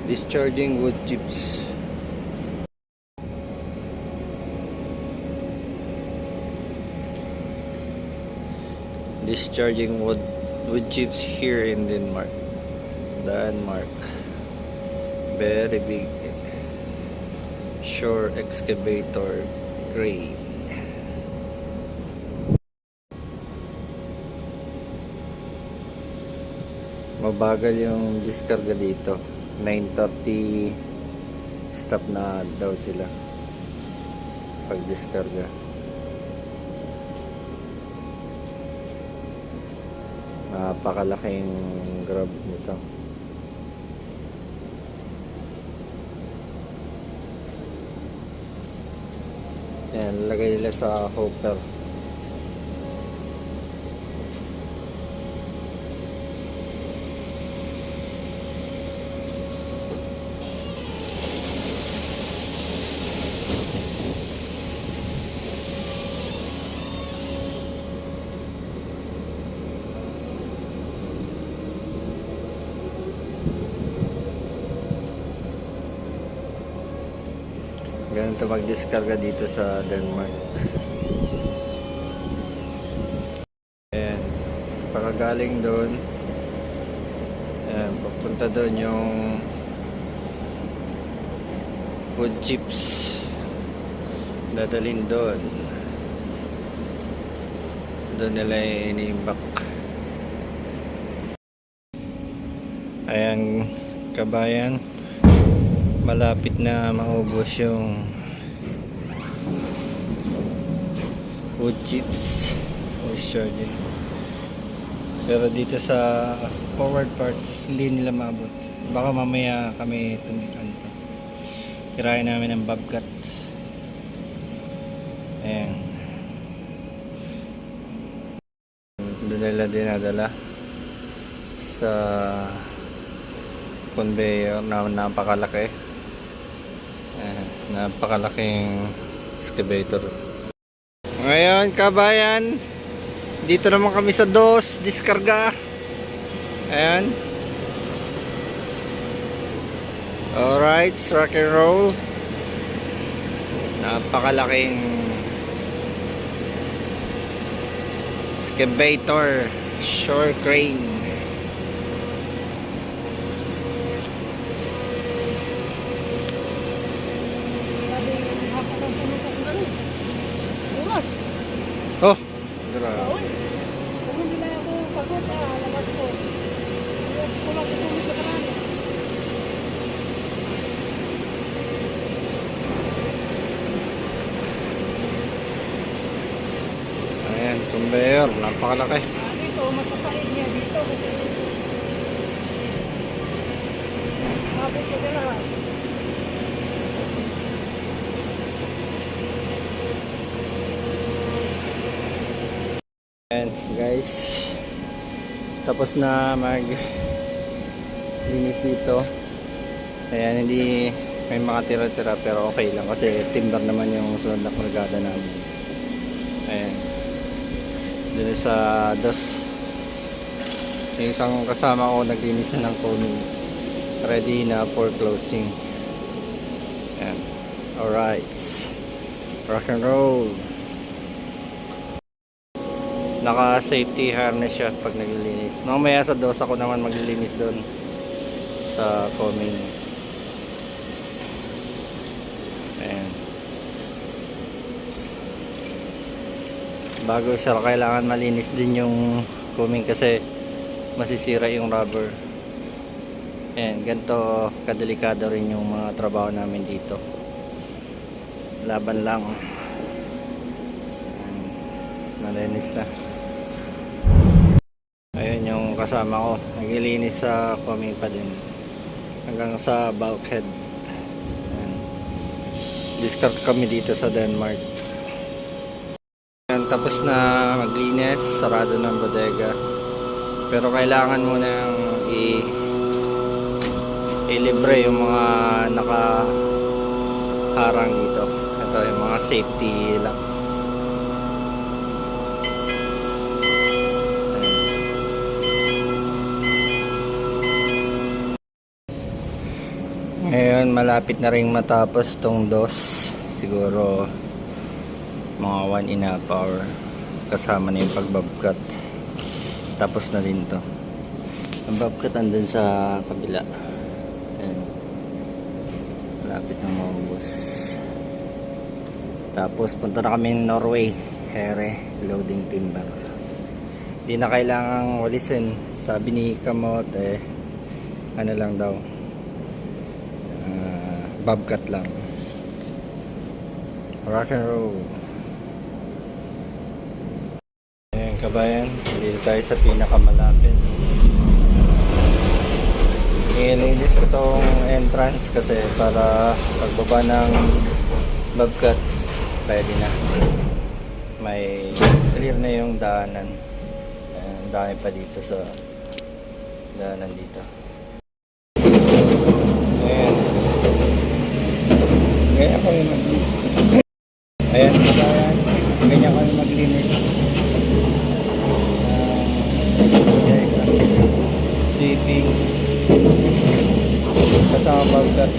Discharging wood chips. Discharging wood chips here in Denmark. Very big shore excavator crane. Mabagal yung diskarga dito. 9:30 stop na daw sila pag diskarga. Napakalaking grab nito. Yan, lagay nila sa hopper. Ganito mag-diskarga dito sa Denmark. Ayan, pagkagaling doon, ayan, papunta doon yung wood chips, dadalhin doon nila iniimbak. Ayan kabayan, malapit na maubos yung wood chips discharging, pero dito sa forward part hindi nila maabot. Baka mamaya kami tumikanto, kirain namin ng bobcat. Ayan, doon nila dinadala sa conveyor na napakalaki. Napakalaking excavator. Ngayon kabayan, dito naman kami sa DOS diskarga. Ayan, alright, rock and roll. Napakalaking excavator shore crane. Oh, grabe. Kung hindi na ako pagod, labas ko. Wala sa tubig na karami. Ayan, conveyor, napakalaki. Dito, masasaid niya dito kasi mabot ko na lahat. Ayan guys, tapos na mag linis dito. Ayan, hindi may mga tira-tira pero okay lang kasi timber naman yung sunod na kargada namin. Ayan, dito sa DOS yung isang kasama ko naglinis na ng coning, ready na for closing. Ayan, alright, rock and roll. Naka safety harness siya pag naglilinis. Mamaya sa DOS ako naman maglilinis doon sa coaming. Ayan, bago siya kailangan malinis din yung coaming kasi masisira yung rubber. Ayan, ganito kadelikado rin yung mga trabaho namin dito. Laban lang. Ayan, nalinis na. Ayun yung kasama ko, naglilinis sa coaming pa din hanggang sa bulkhead. Ayan, discard kami dito sa Denmark. Ayan, tapos na maglinis, sarado ng bodega, pero kailangan mo nang ilibre yung mga nakaharang dito. Ito yung mga safety lang. malapit na rin matapos tong dos. Siguro mga 1.5 hour. Kasama na yung pagbabkat. Tapos na din to. Ang babkat andun sa kabila. Ayan. Malapit na maubos. Tapos punta na kami ng Norway. Here, loading timber. Hindi na kailangang walisin. Sabi ni Kamot ano lang daw. Bobcat lang. Rock and roll. Ayan kabayan, dito tayo sa pinakamalapit. Ilinis ko tong entrance kasi para pagbaba ng Bobcat pwede na. May clear na yung daanan. Ang dami pa dito sa daanan dito. Ayan. Ganyan kami Ayan, kabayan. Ganyan kami maglinis. Sweeping. Kasama Bobcat.